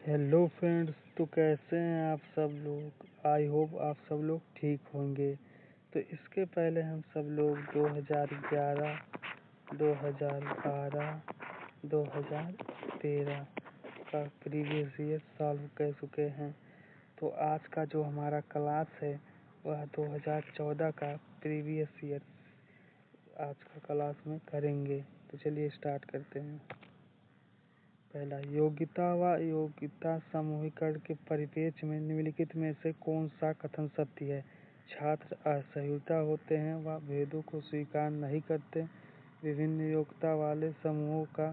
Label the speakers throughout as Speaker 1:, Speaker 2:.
Speaker 1: Hello friends, तो कैसे हैं आप सब लोग। आई होप आप सब लोग ठीक होंगे। तो इसके पहले हम सब लोग 2011, 2012, 2013 का प्रीवियस ईयर सॉल्व कर चुके हैं। तो आज का जो हमारा क्लास है वह 2014 का प्रीवियस ईयर आज का क्लास में करेंगे। तो चलिए स्टार्ट करते हैं। पहला, योग्यता व योग्यता समूहीकरण के परिप्रेक्ष्य में निम्नलिखित में से कौन सा कथन सत्य है। छात्र असहिष्णु होते हैं व भेदों को स्वीकार नहीं करते। विभिन्न योग्यता वाले समूहों का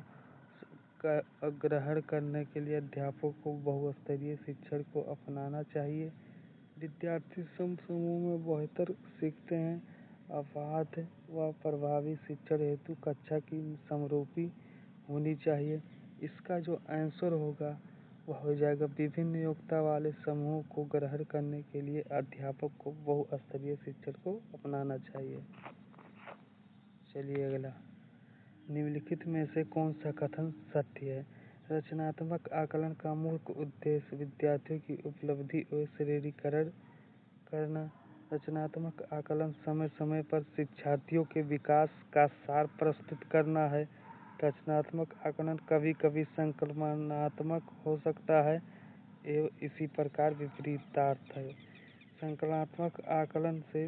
Speaker 1: ग्रहण करने के लिए अध्यापकों को बहुस्तरीय शिक्षण को अपनाना चाहिए। विद्यार्थी समूह में बेहतर सीखते हैं। अबाध व प्रभावी शिक्षण हेतु कक्षा की समरूपी होनी चाहिए। इसका जो आंसर होगा वह हो जाएगा विभिन्न योग्यता वाले समूहों को ग्रहण करने के लिए अध्यापक को बहुस्तरीय शिक्षण को अपनाना चाहिए। चलिए अगला, निम्नलिखित में से कौन सा कथन सत्य है। रचनात्मक आकलन का मुख्य उद्देश्य विद्यार्थियों की उपलब्धि और श्रेणीकरण करना। रचनात्मक आकलन समय समय पर शिक्षार्थियों के विकास का सार प्रस्तुत करना है। रचनात्मक आकलन कभी कभी संकल्पनात्मक हो सकता है एवं इसी प्रकार विपरीतार्थ है। संकल्पनात्मक आकलन से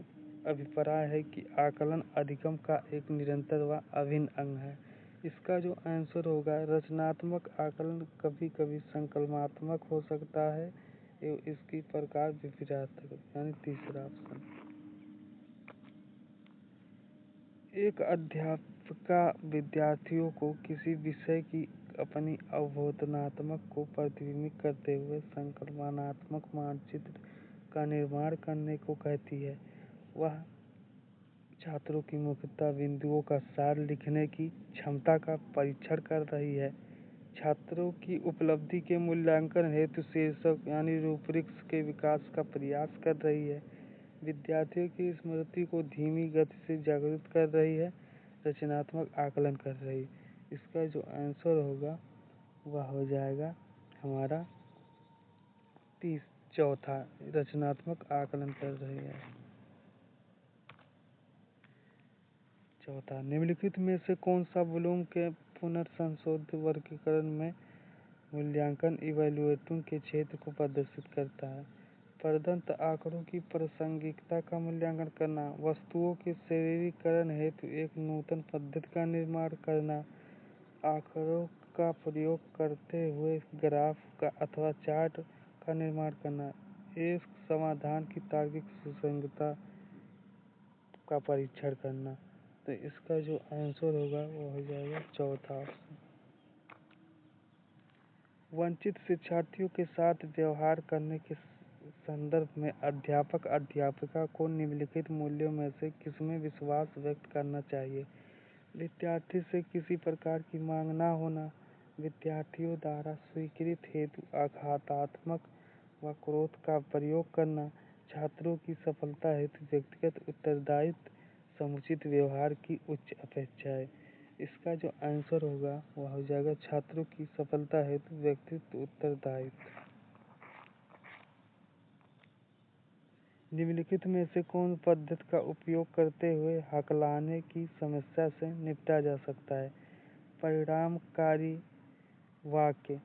Speaker 1: अभिप्राय है कि आकलन अधिगम का एक निरंतर व अभिन्न अंग है। इसका जो आंसर होगा, रचनात्मक आकलन कभी कभी संकल्पनात्मक हो सकता है एवं इसकी प्रकार विपरीतार्थ, यानी तीसरा ऑप्शन। एक अध्यापिका विद्यार्थियों को किसी विषय की अपनी अवबोधनात्मक को प्रतिबिंबित करते हुए संकल्पनात्मक मानचित्र का निर्माण करने को कहती है। वह छात्रों की मुख्यतः बिंदुओं का सार लिखने की क्षमता का परीक्षण कर रही है। छात्रों की उपलब्धि के मूल्यांकन हेतु शीर्षक यानी रूब्रिक्स के विकास का प्रयास कर रही है। विद्यार्थियों की स्मृति को धीमी गति से जागृत कर रही है। रचनात्मक आकलन कर रही। इसका जो आंसर होगा वह हो जाएगा हमारा चौथा, रचनात्मक आकलन कर रही है। चौथा, निम्नलिखित में से कौन सा ब्लूम के पुनर्संशोधित वर्गीकरण में मूल्यांकन इवैल्यूएटिंग के क्षेत्र को प्रदर्शित करता है। प्रदत्त आंकड़ों की प्रासंगिकता का मूल्यांकन करना। वस्तुओं के श्रेणीकरण हेतु एक नूतन पद्धति का निर्माण करना। आंकड़ों का प्रयोग करते हुए ग्राफ का अथवा चार्ट का निर्माण करना। एक समाधान की तार्किक सुसंगतता का परीक्षण करना। तो इसका जो आंसर होगा वो हो जाएगा चौथा ऑप्शन। वंचित शिक्षार्थियों के साथ व्यवहार करने के संदर्भ में अध्यापक अध्यापिका को निम्नलिखित मूल्यों में से किसमें विश्वास व्यक्त करना चाहिए। विद्यार्थी से किसी प्रकार की मांग न होना। विद्यार्थियों द्वारा स्वीकृत हेतु आघातात्मक व क्रोध का प्रयोग करना। छात्रों की सफलता हेतु व्यक्तिगत उत्तरदायित्व, समुचित व्यवहार की उच्च अपेक्षाएं। इसका जो आंसर होगा वह हो जाएगा छात्रों की सफलता हेतु व्यक्तिगत उत्तरदायित्व। निम्नलिखित में से कौन पद्धति का उपयोग करते हुए हकलाने की समस्या से निपटा जा सकता है। परिणामकारी वाक्य,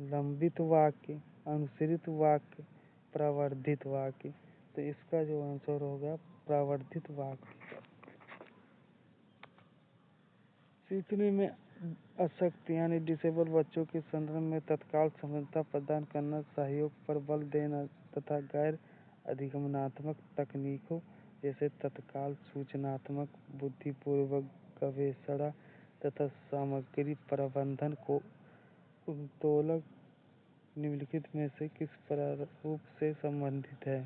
Speaker 1: लंबित वाक्य, अनुसरित वाक्य, प्रवर्धित वाक्य। तो इसका जो आंसर होगा प्रवर्धित वाक्य। सीखने में अशक्त यानी डिसेबल बच्चों के संदर्भ में तत्काल समझता प्रदान करना, सहयोग पर बल देना तथा गैर अधिगमनात्मक तकनीकों जैसे तत्काल सूचनात्मक, बुद्धिपूर्वक गवेषणा तथा सामग्री प्रबंधन को उत्तोलक निम्नलिखित में से किस प्रारूप से संबंधित है।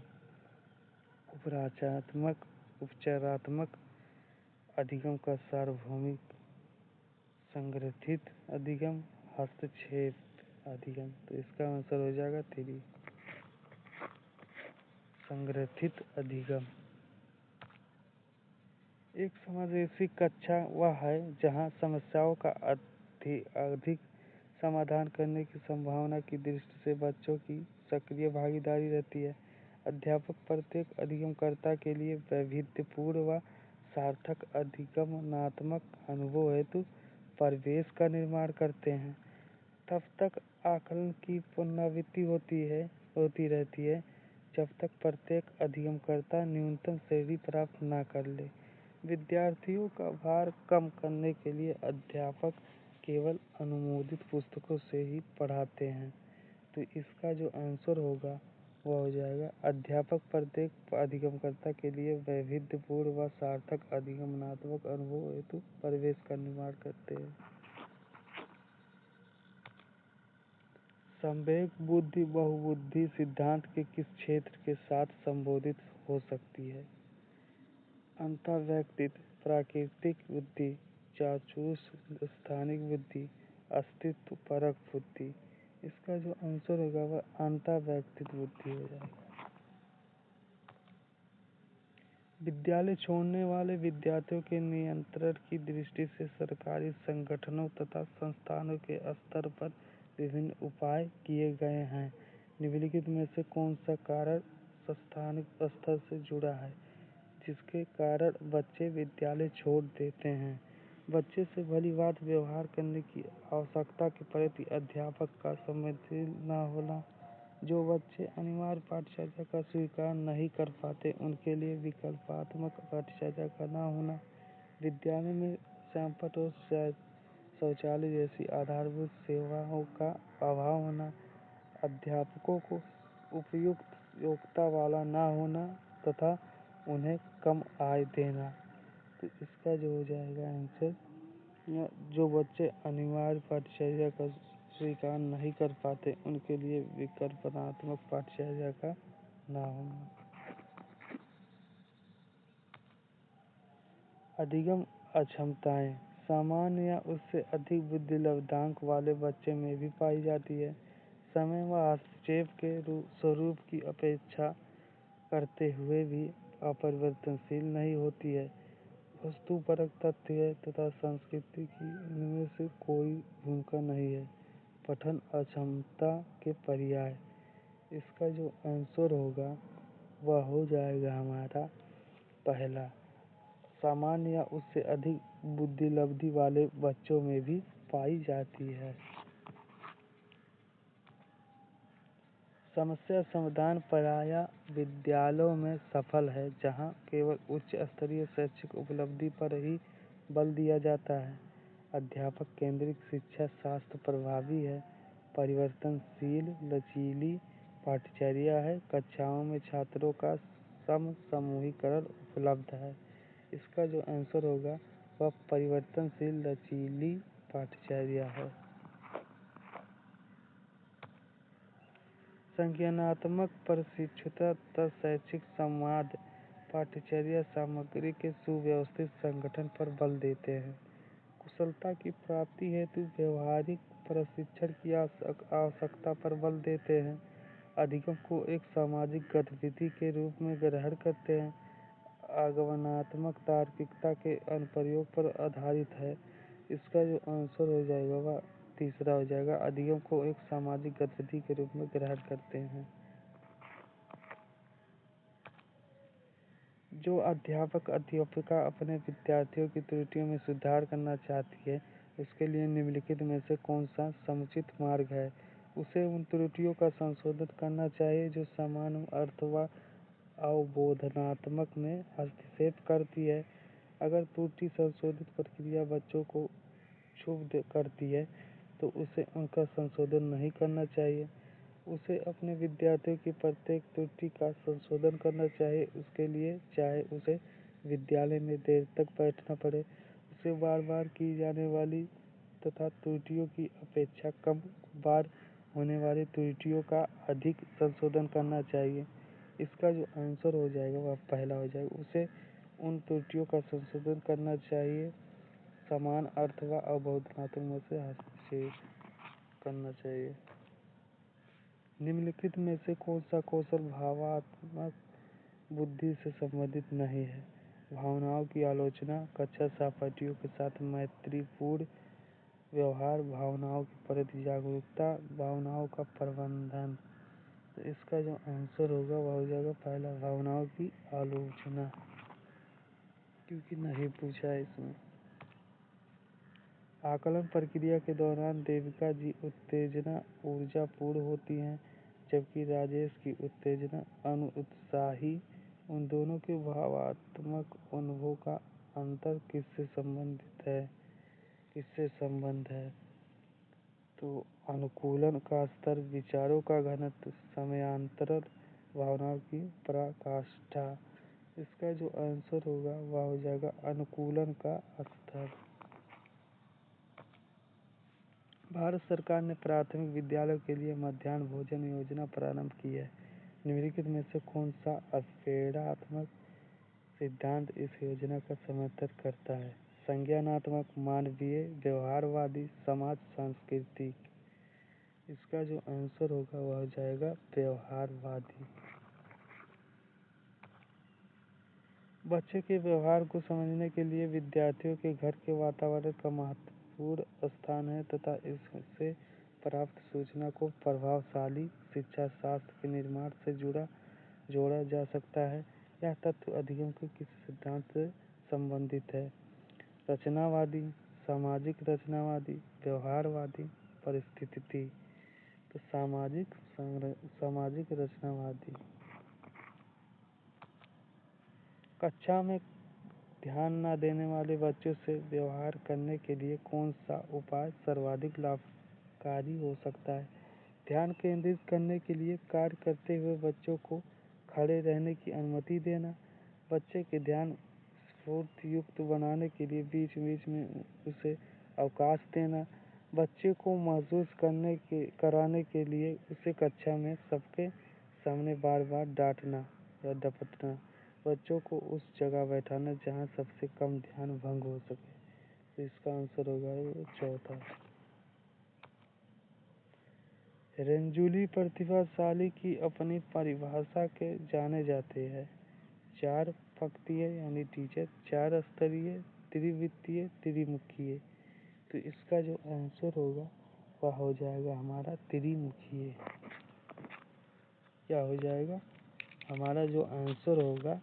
Speaker 1: उपराचात्मक, उपचारात्मक अधिगम का सार्वभौमिक, संग्रथित अधिगम, हस्तक्षेप अधिगम। तो इसका आंसर हो जाएगा 3, संग्रथित अधिगम। एक समावेशी कक्षा वह है जहाँ समस्याओं का अधिक समाधान करने की संभावना की दृष्टि से बच्चों की सक्रिय भागीदारी रहती है। अध्यापक प्रत्येक अधिगमकर्ता के लिए वैविध्यपूर्ण व सार्थक अधिगमनात्मक अनुभव हेतु परिवेश का निर्माण करते हैं। तब तक आकलन की पुनरावृत्ति होती रहती है जब तक प्रत्येक अधिगमकर्ता न्यूनतम श्रेणी प्राप्त न कर ले। विद्यार्थियों का भार कम करने के लिए अध्यापक केवल अनुमोदित पुस्तकों से ही पढ़ाते हैं। तो इसका जो आंसर होगा वह हो जाएगा अध्यापक प्रत्येक अधिगमकर्ता के लिए वैविध्यपूर्ण व सार्थक अधिगमनात्मक अनुभव हेतु परिवेश का निर्माण करते हैं। संवेग बुद्धि बहुबुद्धि सिद्धांत के किस क्षेत्र के साथ संबोधित हो सकती है? अंतर्वैयक्तिक प्राकृतिक बुद्धि, चाक्षुष स्थानिक बुद्धि, अस्तित्व परक बुद्धि। इसका जो आंसर होगा वह अंतर्वैयक्तिक बुद्धि हो जाएगा। विद्यालय छोड़ने वाले विद्यार्थियों के नियंत्रण की दृष्टि से सरकारी संगठनों तथा संस्थानों के स्तर पर विभिन्न उपाय किए गए हैं। निम्नलिखित में से कौन सा कारण संस्थानिक स्तर से जुड़ा है जिसके कारण बच्चे विद्यालय छोड़ देते हैं? बच्चे से भली बात व्यवहार करने की आवश्यकता के प्रति अध्यापक का संवेदनशील न होना, जो बच्चे अनिवार्य पाठचर्या का स्वीकार नहीं कर पाते उनके लिए विकल्पात्मक पाठचर्या का न होना, विद्यालय में श्यामपट्ट और शौचालय जैसी आधारभूत सेवाओं का अभाव होना, अध्यापकों को उपयुक्त योग्यता वाला न होना तथा उन्हें कम आय देना। तो इसका जो हो जाएगा आंसर, जो बच्चे अनिवार्य पाठचर्या का स्वीकार नहीं कर पाते उनके लिए विकल्पात्मक पाठचर्या का न होना। अधिगम अक्षमताएं सामान्य या उससे अधिक बुद्धि लब्धांक वाले बच्चे में भी पाई जाती है। समय व हस्तक्षेप के स्वरूप की अपेक्षा करते हुए भी अपरिवर्तनशील नहीं होती है। वस्तुपरक तथ्य तथा संस्कृति की इनमें से कोई भूमिका नहीं है। पठन अक्षमता के पर्याय। इसका जो आंसर होगा वह हो जाएगा हमारा पहला, सामान्य या उससे अधिक बुद्धि लब्धि वाले बच्चों में भी पाई जाती है। समस्या समाधान प्रायः विद्यालयों में सफल है जहां केवल उच्च स्तरीय शैक्षिक उपलब्धि पर ही बल दिया जाता है। अध्यापक केंद्रित शिक्षा शास्त्र प्रभावी है। परिवर्तनशील लचीली पाठचर्या है। कक्षाओं में छात्रों का समूहीकरण उपलब्ध है। इसका जो आंसर होगा वह परिवर्तनशील लचीली पाठचर्या है। संज्ञानात्मक प्रशिक्षुता तथा शैक्षिक संवाद पाठचर्या सामग्री के सुव्यवस्थित संगठन पर बल देते हैं। कुशलता की प्राप्ति हेतु व्यवहारिक प्रशिक्षण की आवश्यकता पर बल देते हैं। अधिगम को एक सामाजिक गतिविधि के रूप में ग्रहण करते हैं। आगमनात्मक तार्किकता के अनुप्रयोग पर आधारित है। इसका जो आंसर हो जाएगा वह तीसरा हो जाएगा। अधिगम को एक सामाजिक गतिविधि के रूप में ग्रहण करते हैं। जो अध्यापिका अपने विद्यार्थियों की त्रुटियों में सुधार करना चाहती है उसके लिए निम्नलिखित में से कौन सा समुचित मार्ग है? उसे उन त्रुटियों का संशोधन करना चाहिए जो समान अथवा अवबोधनात्मक में हस्तक्षेप करती है। अगर त्रुटि संशोधित प्रक्रिया बच्चों को क्षुब्ध करती है तो उसे उनका संशोधन नहीं करना चाहिए। उसे अपने विद्यार्थियों की प्रत्येक त्रुटि का संशोधन करना चाहिए। उसके लिए चाहे उसे विद्यालय में देर तक बैठना पड़े, उसे बार बार की जाने वाली तथा त्रुटियों की अपेक्षा कम बार होने वाली त्रुटियों का अधिक संशोधन करना चाहिए। इसका जो आंसर हो जाएगा वह पहला हो जाएगा। उसे उन त्रुटियों का संशोधन करना चाहिए समान अथवा अवबोधनात्मक से हस्तक्षेप करना चाहिए। निम्नलिखित में से कौन सा कौशल भावनात्मक बुद्धि से संबंधित नहीं है? भावनाओं की आलोचना, कक्षा सहपाठियों के साथ मैत्रीपूर्ण व्यवहार, भावनाओं के प्रति जागरूकता, भावनाओं का प्रबंधन। तो इसका जो आंसर होगा वह हो जाएगा पहला, भावनाओं की आलोचना, क्योंकि नहीं पूछा है इसमें। आकलन प्रक्रिया के दौरान देविका जी उत्तेजना ऊर्जापूर्ण होती हैं, जबकि राजेश की उत्तेजना अनुत्साही। उन दोनों के भावात्मक अनुभव का अंतर किससे संबंधित है? किससे संबंध है? तो अनुकूलन का स्तर, विचारों का घनत्व, समयांतरण, भावनाओं की पराकाष्ठा। इसका जो आंसर होगा वह हो जाएगा अनुकूलन का स्तर। भारत सरकार ने प्राथमिक विद्यालयों के लिए मध्याह्न भोजन योजना प्रारंभ की है। निम्नलिखित में से कौन सा अपेक्षात्मक सिद्धांत इस योजना का समर्थन करता है? संज्ञानात्मक, मानवीय, व्यवहारवादी, समाज सांस्कृतिक। इसका जो आंसर होगा वह हो जाएगा व्यवहारवादी। बच्चे के व्यवहार को समझने के लिए विद्यार्थियों के घर के वातावरण का महत्वपूर्ण स्थान है तथा इससे प्राप्त सूचना को प्रभावशाली शिक्षा शास्त्र के निर्माण से जोड़ा जा सकता है। यह तत्व अधिगम के किस सिद्धांत से संबंधित है? रचनावादी, सामाजिक रचनावादी, व्यवहारवादी, परिस्थिति। तो सामाजिक रचनावादी। कक्षा में ध्यान न देने वाले बच्चों से व्यवहार करने के लिए कौन सा उपाय सर्वाधिक लाभकारी हो सकता है? ध्यान केंद्रित करने के लिए कार्य करते हुए बच्चों को खड़े रहने की अनुमति देना, बच्चे के ध्यान स्फूर्तियुक्त बनाने के लिए बीच बीच में उसे अवकाश देना, बच्चे को महसूस कराने के लिए उसे कक्षा में सबके सामने बार बार डांटना या डपटना, बच्चों को उस जगह बैठाना जहाँ सबसे कम ध्यान भंग हो सके। तो इसका आंसर होगा चौथा। रेंजुली प्रतिभाशाली की अपनी परिभाषा के जाने जाते हैं। 4 पंक्तिय यानी टीचर, 4 स्तरीय, त्रिवित्तीय, त्रिमुखीय। तो इसका जो आंसर होगा वह हो जाएगा हमारा त्रिमुखीय। क्या हो जाएगा? हमारा जो आंसर होगा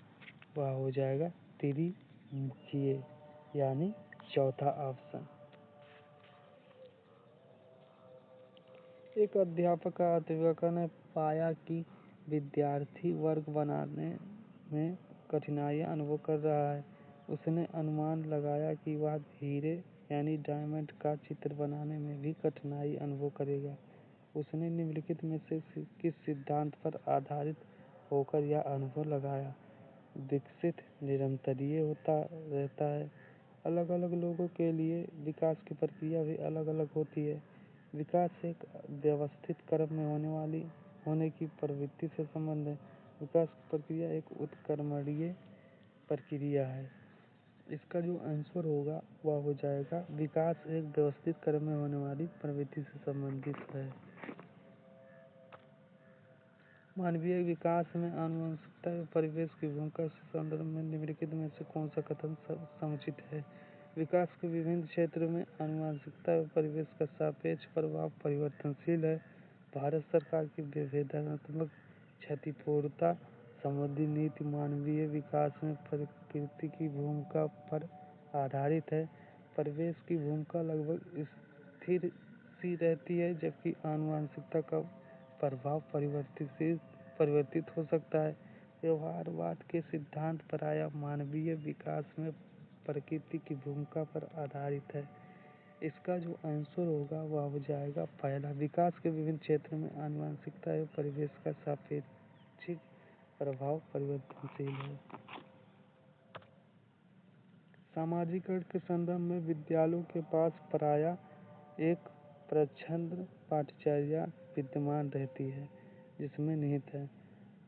Speaker 1: वह हो जाएगा त्रिमुखीय, यानी चौथा ऑप्शन। एक अध्यापक का अध्यापक ने पाया कि विद्यार्थी वर्ग बनाने में कठिनाइयां अनुभव कर रहा है। उसने अनुमान लगाया कि वह हीरे यानी डायमंड का चित्र बनाने में भी कठिनाई अनुभव करेगा। उसने निम्नलिखित में से किस सिद्धांत पर आधारित होकर यह अनुभव लगाया? विकसित निरंतरीय होता रहता है। अलग अलग लोगों के लिए विकास की प्रक्रिया भी अलग अलग होती है। विकास एक व्यवस्थित क्रम में होने की प्रवृत्ति से संबंध है। विकास की प्रक्रिया एक उत्क्रमणीय प्रक्रिया है। इसका जो आंसर होगा वह हो जाएगा विकास एक व्यवस्थित क्रम में होने वाली प्रवृत्ति से संबंधित है। मानवीय विकास में आनुवंशिकता एवं परिवेश की भूमिका के संदर्भ में निम्नलिखित में से कौन सा कथन समुचित है? विकास के विभिन्न क्षेत्रों में आनुवंशिकता एवं परिवेश का सापेक्ष प्रभाव परिवर्तनशील है। भारत सरकार की विभेदनात्मक क्षतिपूर्णता संबंधी नीति मानवीय विकास में प्रकृति की भूमिका पर आधारित है। परिवेश की भूमिका लगभग स्थिर सी रहती है, जबकि आनुवंशिकता का प्रभाव परिवर्तित हो सकता है। व्यवहारवाद के सिद्धांत प्रायः मानवीय विकास में प्रकृति की भूमिका पर आधारित है। इसका जो आंसर होगा वह हो जाएगा पहला, विकास के विभिन्न क्षेत्रों में आनुवंशिकता एवं परिवेश का सापेक्षिक प्रभाव परिवर्तनशील है। सामाजिकरण के संदर्भ में विद्यालयों के पास प्रायः एक प्रच्छन्न पाठ्यचर्या विद्यमान रहती है, जिसमें निहित है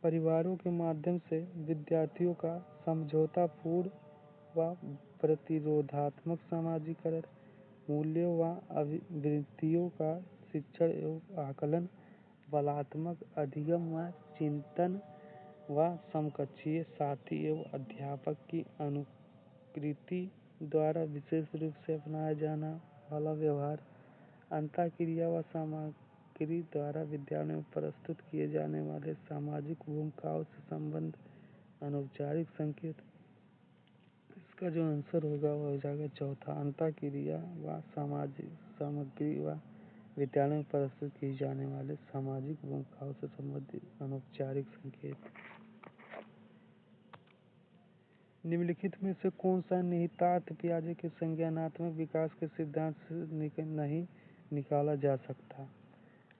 Speaker 1: परिवारों के माध्यम से विद्यार्थियों का समझौतापूर्ण व प्रतिरोधात्मक समाजीकरण, मूल्यों व आवृत्तियों का शिक्षण एवं आकलन, बलात्मक अधिगम व चिंतन व समकक्षीय साथी एवं अध्यापक की अनुकृति द्वारा विशेष रूप से अपनाया जाना वाला व्यवहार अंतःक्रिया व सामग्री द्वारा विद्यालय में प्रस्तुत किए जाने वाले सामाजिक भूमिकाओं से संबंध अनौपचारिक संकेत। इसका जो आंसर होगा वह हो जाएगा चौथा, अंतःक्रिया व सामग्री व विद्यालय में प्रस्तुत की जाने वाले सामाजिक भूमिकाओं से संबंधित अनौपचारिक संकेत। निम्नलिखित में से कौन सा निहितार्थ पियाजे के संज्ञानात्मक विकास के सिद्धांत से नहीं निकाला जा सकता?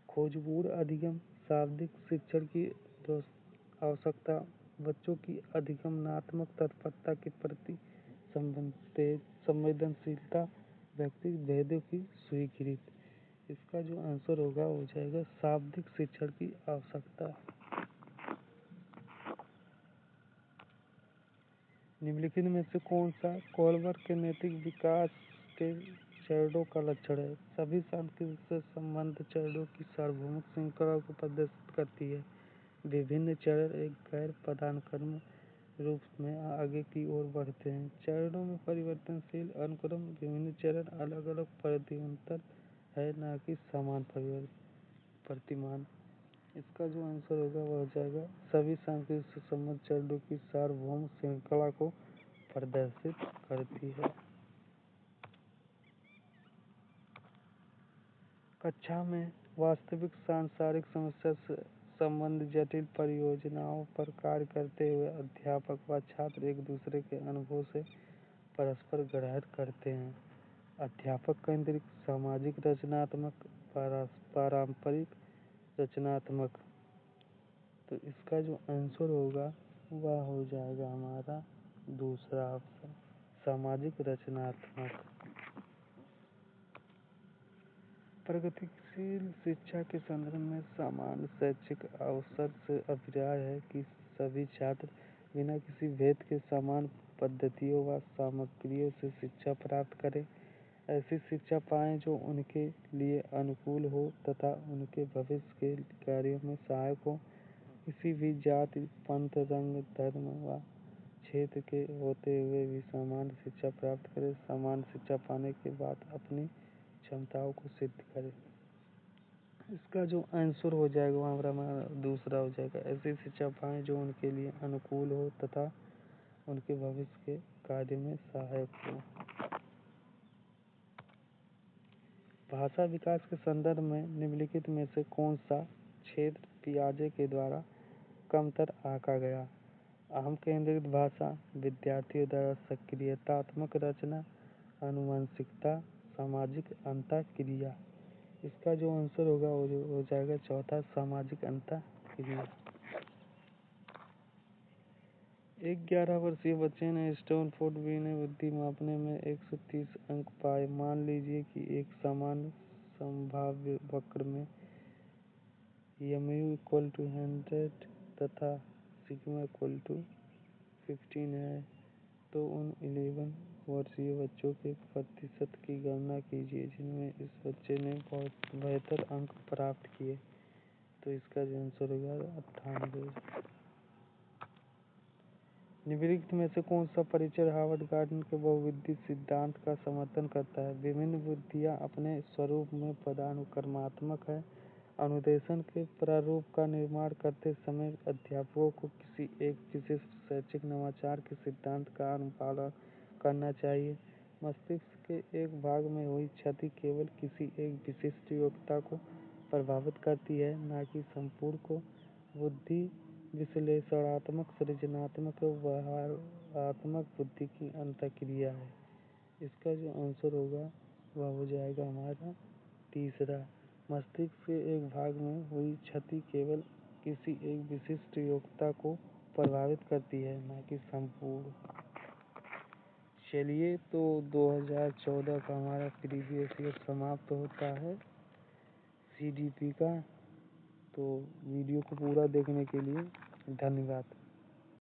Speaker 1: खोजपूर्ण अधिगम, शाब्दिक शिक्षण की आवश्यकता, बच्चों की अधिगमनात्मक तत्परता के प्रति संवेदनशीलता, व्यक्तिगत भेदों की स्वीकृति। इसका जो आंसर होगा वो हो जाएगा शाब्दिक शिक्षण की आवश्यकता। निम्नलिखित में से कौन सा कोहलर के नैतिक विकास के चरणों का लक्षण है? सभी सांस्कृतिक से संबद्ध चरणों की सार्वभौमिक श्रृंखला को प्रदर्शित करती है। विभिन्न चरण एक गैर पदानुक्रम रूप में आगे की ओर बढ़ते हैं। चरणों में परिवर्तनशील अनुक्रम, विभिन्न चरण अलग अलग प्रतिनिरंतर है, न कि समान प्रतिमान। इसका जो आंसर होगा वह हो जाएगा सभी सांस्कृतिक से संबद्ध चरणों की सार्वभौम श्रृंखला को प्रदर्शित करती है। कक्षा में वास्तविक सांसारिक समस्या से संबंधित जटिल परियोजनाओं पर कार्य करते हुए अध्यापक व छात्र एक दूसरे के अनुभव से परस्पर ग्रहण करते हैं। अध्यापक केंद्रित, सामाजिक रचनात्मक, पारंपरिक रचनात्मक। तो इसका जो आंसर होगा वह हो जाएगा हमारा दूसरा ऑप्शन, सामाजिक रचनात्मक। प्रगतिशील शिक्षा के संदर्भ में समान शैक्षिक अवसर से अभिप्राय है कि सभी छात्र बिना किसी भेद के समान पद्धतियों व सामग्रियों से शिक्षा प्राप्त करें, ऐसी शिक्षा पाएं जो उनके लिए अनुकूल हो तथा उनके भविष्य के कार्यों में सहायक हो। किसी भी जाति, पंथ, रंग, धर्म व क्षेत्र के होते हुए भी समान शिक्षा प्राप्त करें। समान शिक्षा पाने के बाद अपनी क्षमताओं को सिद्ध करें। इसका जो आंसर हो जाएगा वहाँ पर हमारा दूसरा हो जाएगा, ऐसी शिक्षा पाएं जो उनके लिए अनुकूल हो तथा उनके भविष्य के कार्य में सहायक हो। भाषा विकास के संदर्भ में निम्नलिखित में से कौन सा क्षेत्र पियाजे के द्वारा कमतर आंका गया? अहम केंद्रित भाषा, विद्यार्थियों द्वारा सक्रियतात्मक रचना, आनुवंशिकता, सामाजिक अंतःक्रिया। इसका जो आंसर होगा वो हो जाएगा चौथा, सामाजिक अंतःक्रिया। एक 11 वर्षीय बच्चे ने स्टैनफोर्ड में बुद्धि मापने में 130 अंक पाए। मान लीजिए कि एक समान संभाव्य वक्र में mu = 100 तथा सिग्मा = 15 है, तो उन 11 वर्षीय बच्चों के प्रतिशत की गणना कीजिए जिनमें इस बच्चे ने बहुत बेहतर अंक प्राप्त किए। तो इसका जो आंसर होगा 98। निम्नलिखित में से कौन सा परीक्षण हार्वर्ड गार्डन के बहुविध सिद्धांत का समर्थन करता है? विभिन्न बुद्धियाँ अपने स्वरूप में पदानुक्रमात्मक है। अनुदेशन के प्रारूप का निर्माण करते समय अध्यापकों को किसी एक विशिष्ट शैक्षिक नवाचार के सिद्धांत का अनुपालन करना चाहिए। मस्तिष्क के एक भाग में हुई क्षति केवल किसी एक विशिष्ट योग्यता को प्रभावित करती है, न कि संपूर्ण को। बुद्धि विश्लेषणात्मक, सृजनात्मक और व्यवहारात्मक बुद्धि की अंतःक्रिया है। इसका जो आंसर होगा वह हो जाएगा हमारा तीसरा, मस्तिष्क के एक भाग में हुई क्षति केवल किसी एक विशिष्ट योग्यता को प्रभावित करती है, न कि संपूर्ण। चलिए, तो 2014 का हमारा प्रीवियस ईयर समाप्त होता है CDP का। तो वीडियो को पूरा देखने के लिए धन्यवाद।